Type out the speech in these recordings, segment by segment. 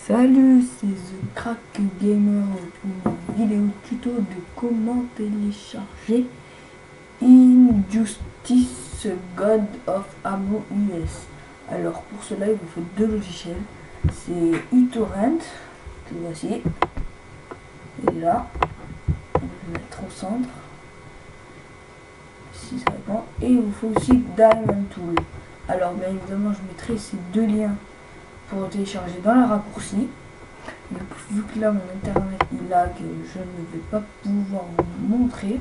Salut, c'est The Crack Gamer pour une vidéo tuto de comment télécharger Injustice God of Ammo US. Alors pour cela il vous faut deux logiciels, c'est uTorrent, que voici, et là, on va le mettre au centre, si ça répond, et il vous faut aussi Diamond Tool. Alors bien évidemment je mettrai ces deux liens pour télécharger dans le raccourci. Donc, vu que là mon internet il lag, je ne vais pas pouvoir vous montrer,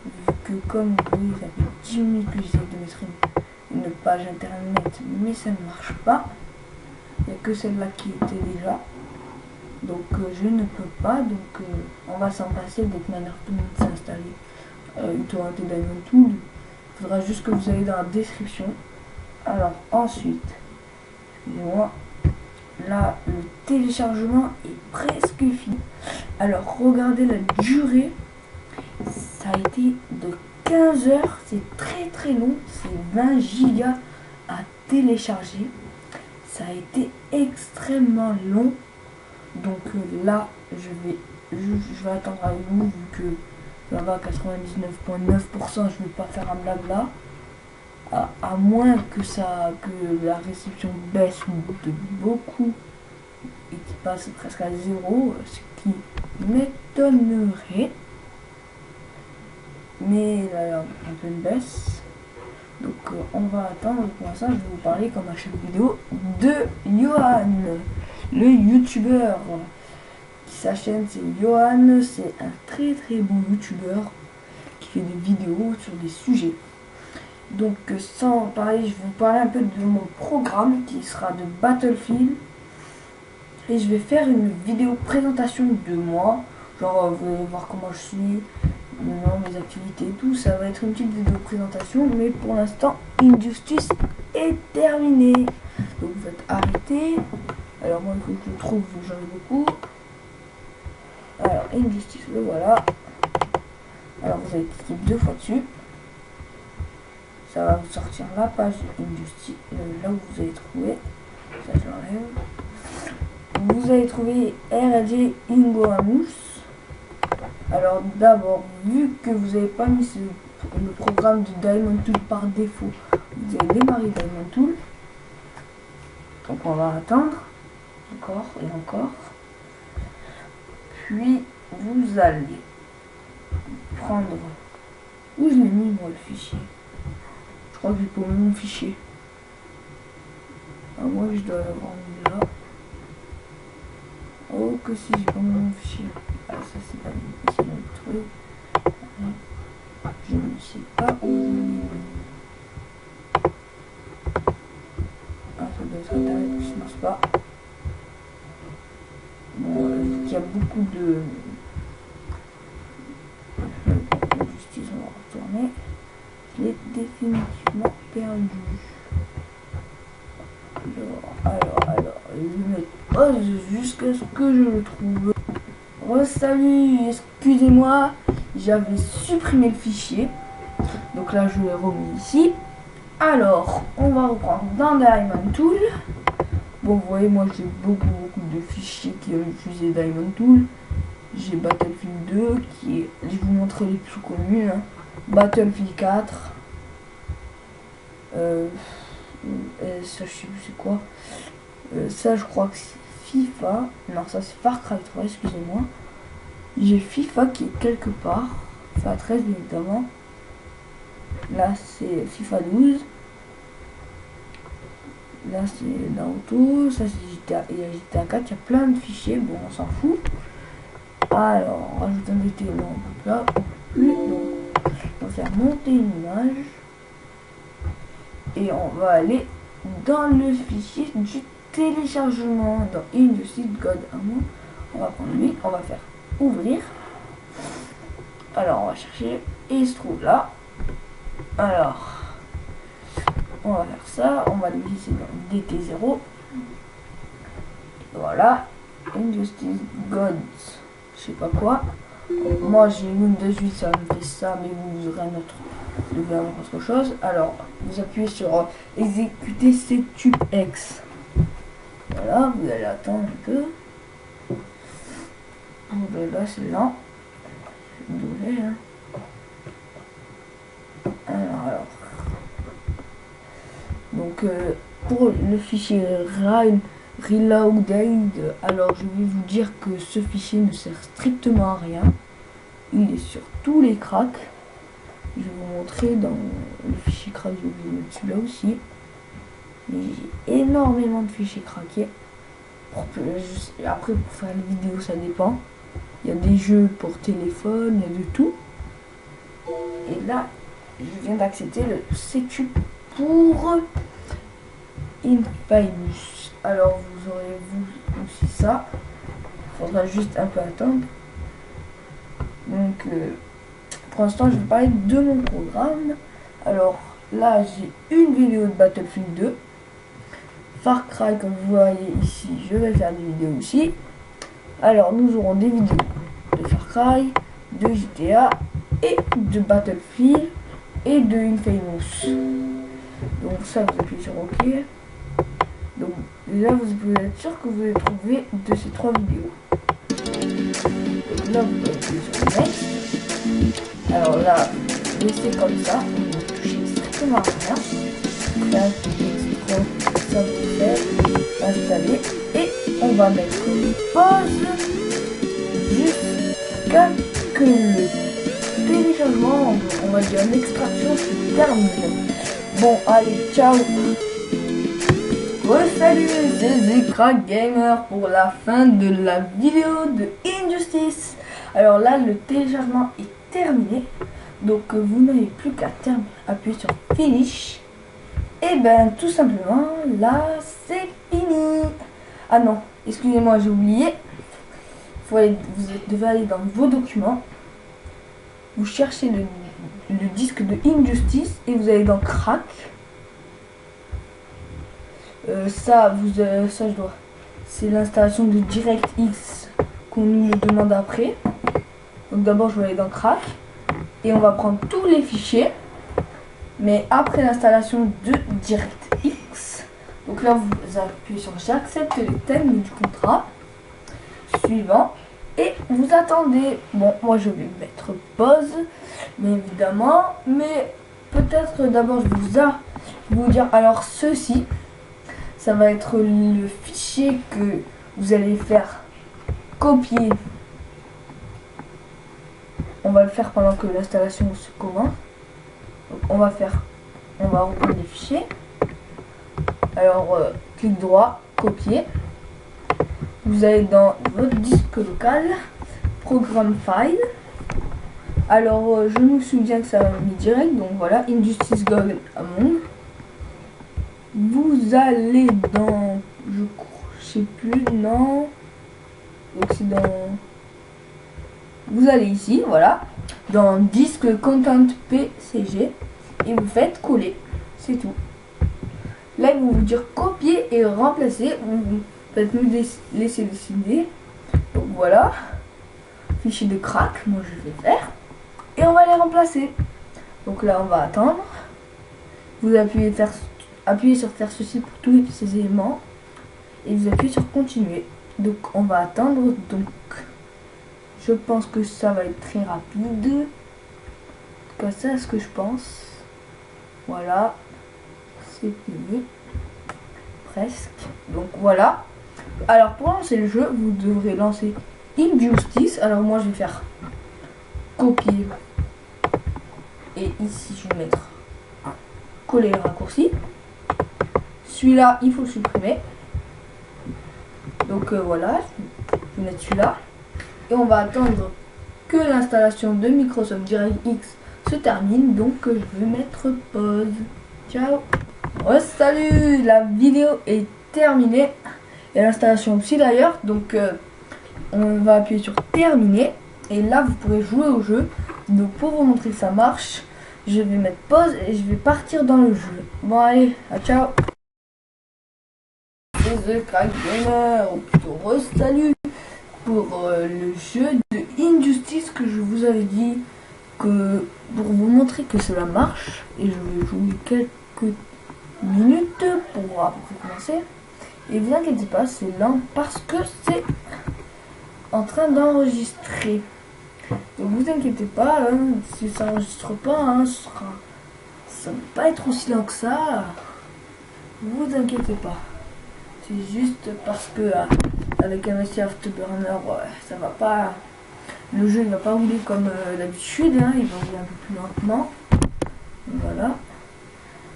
vu que comme vous voyez ça fait 10 minutes que j'essaie de mettre une page internet mais ça ne marche pas. Il n'y a que celle-là qui était déjà, donc je ne peux pas, donc on va s'en passer. De toute manière tout le monde s'est installé uTorrent et Diamond Tool. Il faudra juste que vous allez dans la description. Alors ensuite, excusez-moi, là le téléchargement est presque fini. Alors regardez la durée, ça a été de 15 heures, c'est très long, c'est 20 gigas à télécharger, ça a été extrêmement long. Donc là je vais attendre avec vous, vu que ça va à 99,9%, je vais pas faire un blabla. À moins que la réception baisse de beaucoup et qui passe presque à 0, ce qui m'étonnerait. Mais là, un peu une baisse. Donc on va attendre. Pour l'instant, je vais vous parler, comme à chaque vidéo, de Johan, le youtubeur. Sa chaîne c'est Johan, c'est un très bon youtubeur qui fait des vidéos sur des sujets. Donc sans parler, je vais vous parler un peu de mon programme qui sera de Battlefield. Et je vais faire une vidéo présentation de moi. Genre vous allez voir comment je suis, mes activités et tout. Ça va être une petite vidéo présentation. Mais pour l'instant, Injustice est terminé. Donc vous faites arrêter. Alors moi il faut que je le trouve, j'en ai beaucoup. Alors Injustice, le voilà. Alors vous allez cliquer deux fois dessus. Ça va vous sortir la page Injustice, là où vous allez trouver, ça je l'enlève, vous allez trouver RLG Ingoamus. Alors d'abord, vu que vous n'avez pas mis le programme de Diamond Tool par défaut, vous allez démarrer Diamond Tool. Donc on va attendre, encore et encore. Puis vous allez prendre, où je l'ai mis moi le fichier? Je crois que j'ai pas mon fichier. Ah, moi je dois l'avoir mis là. Oh que si, j'ai pas mon fichier. Ah ça c'est pas ici le truc. Je ne sais pas où. Ah ça doit être internet qui ne marche pas. Bon, il y a beaucoup de justice, on va retourner. Je l'ai définitivement perdu. Alors, je vais mettre pause jusqu'à ce que je le trouve. Salut, excusez-moi, j'avais supprimé le fichier. Donc là, je l'ai remis ici. Alors, on va reprendre dans Diamond Tool. Bon, vous voyez, moi j'ai beaucoup de fichiers qui ont utilisé Diamond Tool. J'ai Battlefield 2 qui est, je vous montre les plus connus, hein. Battlefield 4, ça je sais plus c'est quoi, ça je crois que c'est FIFA, non ça c'est Far Cry 3, excusez-moi. J'ai FIFA qui est quelque part, FIFA 13 bien évidemment, là c'est FIFA 12, là c'est Naruto, ça c'est GTA, il y a GTA 4, il y a plein de fichiers, bon on s'en fout. Alors on rajoute un DT, non on peut pas, donc on va faire monter une image et on va aller dans le fichier du téléchargement dans Injustice God Ammo. On va prendre lui, on va faire ouvrir. Alors on va chercher et il se trouve là. Alors on va faire ça, on va le glisser dans DT0. Voilà, Injustice God, je sais pas quoi. Moi j'ai Windows 8, ça me fait ça, mais vous aurez un autre, vous devez avoir autre chose. Alors vous appuyez sur exécuter setup X. Voilà, vous allez attendre un peu. Donc là c'est lent. Désolé, hein. Alors. Donc pour le fichier reloaded, alors je vais vous dire que ce fichier ne sert strictement à rien. Il est sur tous les cracks. Je vais vous montrer dans le fichier crack, je vais mettre celui-là aussi. Mais j'ai énormément de fichiers craqués. Après pour faire les vidéos ça dépend. Il y a des jeux pour téléphone, il y a de tout. Et là, je viens d'accepter le sécu pour Infamous. Alors vous aurez vous aussi ça. Il faudra juste un peu attendre. Donc pour l'instant je vais parler de mon programme. Alors là j'ai une vidéo de Battlefield 2. Far Cry comme vous voyez ici, je vais faire des vidéos aussi. Alors nous aurons des vidéos de Far Cry, de GTA et de Battlefield et de Infamous. Donc ça vous appuyez sur OK. Donc là vous pouvez être sûr que vous allez trouver de ces 3 vidéos. Donc là vous pouvez appuyer sur Next. Alors là, laissez comme ça, on ne touche strictement à rien. Là, ça vous fait installer et on va mettre pause jusqu'à que le téléchargement, on va dire l'extraction se termine. Bon allez, ciao. Salut, c'est Zekra Gamer pour la fin de la vidéo de Injustice. Alors là le téléchargement est terminé, donc vous n'avez plus qu'à appuyer sur Finish. Et ben tout simplement là c'est fini. Ah non, excusez-moi, j'ai oublié. Vous devez aller dans vos documents, vous cherchez le disque de Injustice et vous allez dans Crack. Ça je dois. C'est l'installation de DirectX qu'on nous le demande après. Donc d'abord je vais aller dans Crack et on va prendre tous les fichiers. Mais après l'installation de DirectX, donc là vous appuyez sur j'accepte les termes du contrat. Suivant. Et vous attendez. Bon, moi je vais mettre pause, bien évidemment. Mais peut-être d'abord je vais vous dire. Alors ceci, ça va être le fichier que vous allez faire copier. On va le faire pendant que l'installation se commence. Donc on va reprendre les fichiers. Alors clic droit, copier. Vous allez dans votre disque local, programme file. Alors je me souviens que ça m'a mis direct, donc voilà, Injustice Gold Among. Vous allez dans, je sais plus, non. Donc c'est dans, vous allez ici, voilà, dans disque content PCG et vous faites coller, c'est tout. Là ils vont vous dire copier et remplacer. Vous faites nous laisser décider. Donc voilà, fichier de crack, moi je vais faire et on va les remplacer. Donc là on va attendre. Vous appuyez sur faire ceci pour tous ces éléments et vous appuyez sur continuer. Donc on va attendre. Donc je pense que ça va être très rapide. En tout cas c'est ce que je pense. Voilà, c'est fini presque. Donc voilà. Alors pour lancer le jeu vous devrez lancer Injustice. Alors moi je vais faire copier et ici je vais mettre coller le raccourci. Celui-là il faut le supprimer. Donc voilà, je vais mettre celui-là et on va attendre que l'installation de Microsoft DirectX se termine. Donc je vais mettre pause. Ciao. Oh, salut, la vidéo est terminée et l'installation aussi d'ailleurs. Donc on va appuyer sur terminer et là vous pourrez jouer au jeu. Donc pour vous montrer que ça marche, je vais mettre pause et je vais partir dans le jeu. Bon allez, à ciao. C'est Zekra Gamer, ou plutôt salut pour le jeu de Injustice que je vous avais dit que pour vous montrer que cela marche. Et je vais jouer quelques minutes pour après commencer. Et vous inquiétez pas, c'est lent parce que c'est en train d'enregistrer. Donc vous inquiétez pas, hein, si ça n'enregistre pas, hein, ça va pas être aussi lent que ça. Vous inquiétez pas. C'est juste parce que avec MSI Afterburner, ça va pas. Le jeu il va pas rouler comme d'habitude, hein, il va rouler un peu plus lentement. Voilà.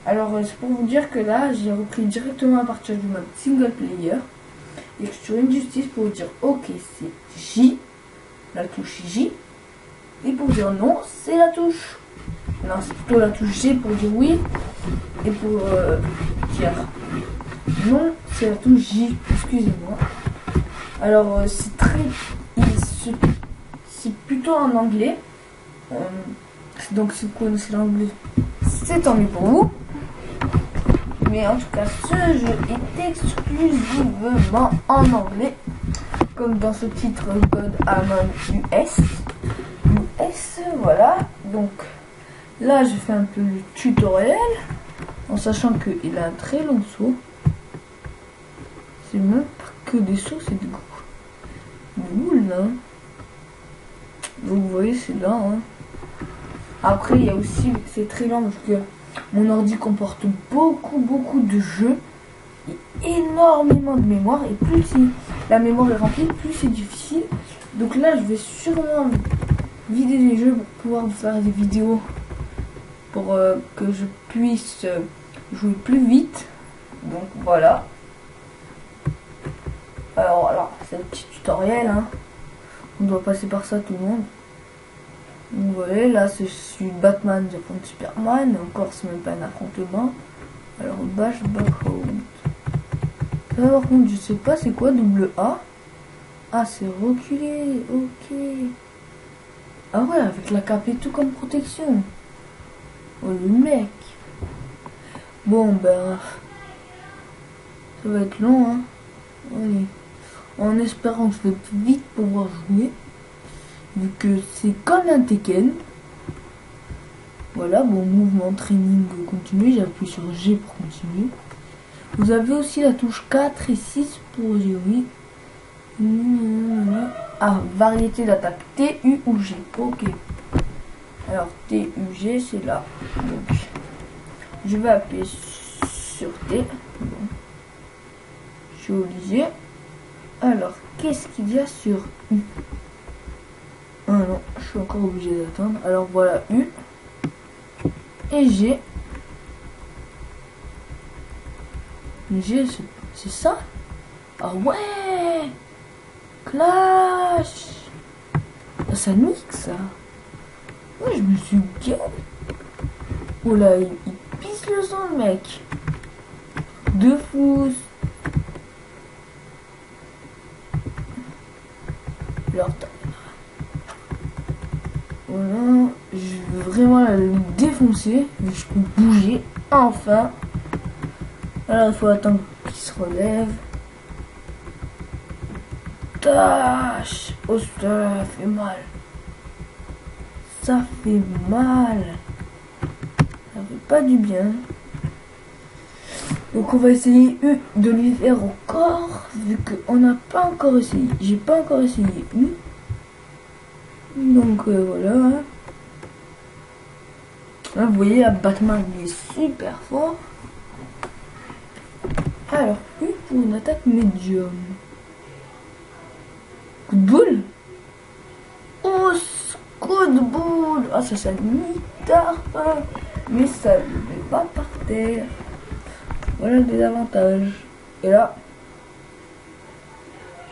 Alors c'est pour vous dire que là j'ai repris directement à partir du mode single player. Et sur Injustice pour vous dire ok c'est J, la touche J. Et pour dire non c'est la touche. Non c'est plutôt la touche G pour dire oui. Et pour dire non c'est la touche J, excusez-moi. Alors c'est très... C'est plutôt en anglais. Donc si vous connaissez l'anglais, c'est tant mieux pour vous. Mais en tout cas, ce jeu est exclusivement en anglais. Comme dans ce titre God Among US. US, voilà. Donc là, j'ai fait un peu le tutoriel. En sachant qu'il a un très long saut. C'est même pas que des sauts, c'est des boules là. Donc vous voyez, c'est là. Hein. Après, il y a aussi, c'est très lent parce que mon ordi comporte beaucoup de jeux et énormément de mémoire. Et plus la mémoire est remplie, plus c'est difficile. Donc là, je vais sûrement vider les jeux pour pouvoir vous faire des vidéos pour que je puisse jouer plus vite. Donc voilà. Alors voilà, c'est un petit tutoriel. Hein. On doit passer par ça tout le monde. Vous voyez, là je suis Batman, j'affronte Superman, encore c'est même pas un affrontement. Alors bash background. Là par contre je sais pas c'est quoi double A. Ah c'est reculé, ok. Ah ouais avec la cape et tout comme protection. Oh le mec. Bon ben ça va être long hein. Allez. En espérant que je vais vite pouvoir jouer. Vu que c'est comme un Tekken. Voilà, bon, mouvement, training, continue. J'appuie sur G pour continuer. Vous avez aussi la touche 4 et 6 pour dire oui. Ah, variété d'attaque, T, U ou G. Ok. Alors, T, U, G, c'est là. Donc, je vais appuyer sur T. Bon. Je suis obligé. Alors, qu'est-ce qu'il y a sur U? Ah non, je suis encore obligé d'attendre. Alors voilà, U et G. G, c'est ça? Ah ouais! Clash! Ah, ça nique ça! Ouais, je me suis gagné. Oh là, il pisse le sang, le mec! 2 pouces! Alors, voilà, je veux vraiment le défoncer, vu que je peux bouger, enfin. Alors il faut attendre qu'il se relève. Tâche. Oh ça fait mal. Ça fait mal. Ça fait pas du bien. Donc on va essayer de lui faire au corps, vu qu'on n'a pas encore essayé. J'ai pas encore essayé U. Donc voilà. Là, vous voyez, la Batman il est super fort. Alors, U pour une attaque médium. Coup de boule. Oh, coup de boule. Ah, ça mi-tard. Mais ça ne met pas par terre. Voilà le désavantage. Et là.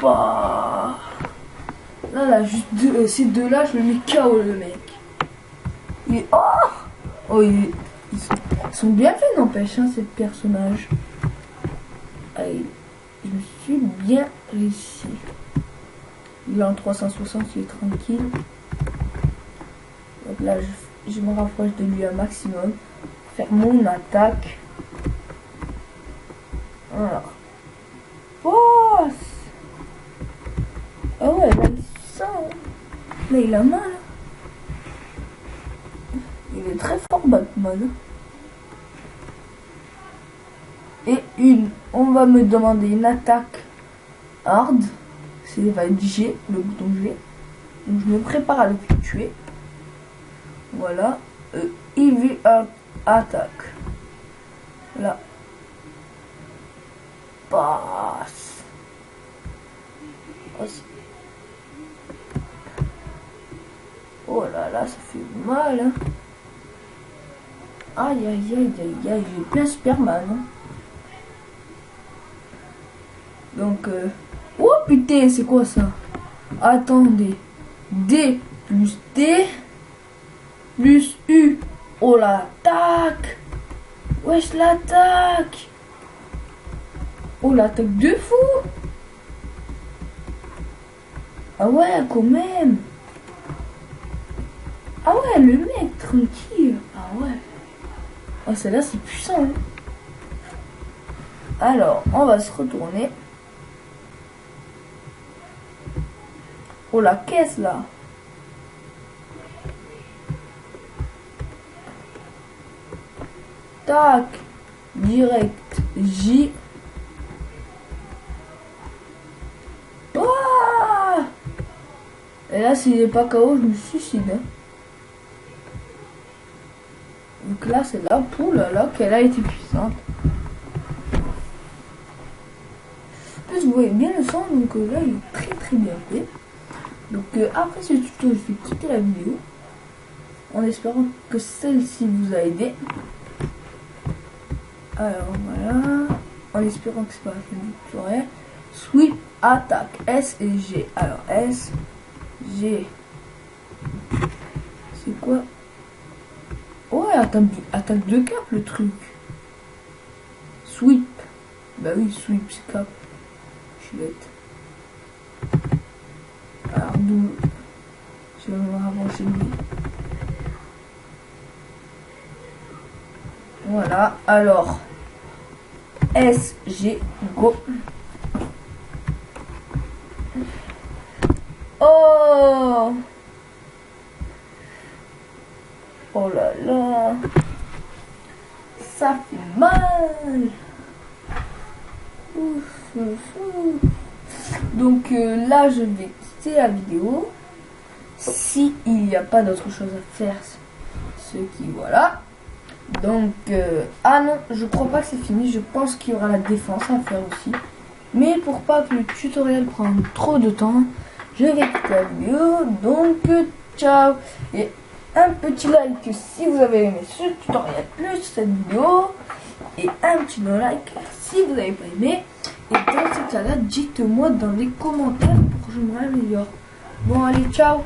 Bah. Là, juste ces deux-là, je le mets KO le mec. Il est... Oh, ils sont bien faits, n'empêche, hein, ces personnages. Allez, je me suis bien réussi. Il est en 360, il est tranquille. Donc là, je me rapproche de lui un maximum. Faire mon attaque. Voilà. Oh, ah ouais, là, il sent. Là, il a mal. Il est très fort, Batman. Et on va me demander une attaque hard. C'est va être G, le bouton G. Donc je me prépare à le tuer. Voilà. EV attaque. Là. Passe. Oh là là, ça fait mal. Hein. Aïe aïe aïe aïe aïe, j'ai plein super mal. Hein. Donc, oh putain, c'est quoi ça? Attendez. D plus D plus U. Oh l'attaque. Wesh l'attaque. Oh l'attaque de fou. Ah ouais, quand même. Ah ouais, le mec, tranquille. Ah ouais. Oh, celle-là, c'est puissant. Hein. Alors, on va se retourner. Oh, la caisse, là. Tac. Direct. J. Oh. Et là, s'il n'est pas KO, je me suicide. Hein. Donc là, c'est là, pour là, qu'elle a été puissante. En plus, vous voyez bien le son, donc là, il est très très bien fait. Donc après ce tuto, je vais quitter la vidéo. En espérant que celle-ci vous a aidé. Alors voilà. En espérant que c'est pas la fin du tutoriel. Sweep, attaque, S et G. Alors S, G. C'est quoi? Ouais, attaque de cap le truc. Sweep. Bah oui, sweep, c'est cap. Je suis bête. Alors d'où je vais me rapprocher de lui. Voilà, alors S, G, go. Oh! Oh là là! Ça fait mal! Ouf, ouf, ouf. Donc là, je vais quitter la vidéo. Si il n'y a pas d'autre chose à faire, ce qui voilà. Donc, ah non, je crois pas que c'est fini. Je pense qu'il y aura la défense à faire aussi. Mais pour pas que le tutoriel prenne trop de temps, je vais quitter la vidéo. Donc, ciao. Et un petit like si vous avez aimé ce tutoriel plus cette vidéo. Et un petit like si vous n'avez pas aimé. Et dans ce cas-là, dites-moi dans les commentaires pour que je me améliore. Bon, allez, ciao.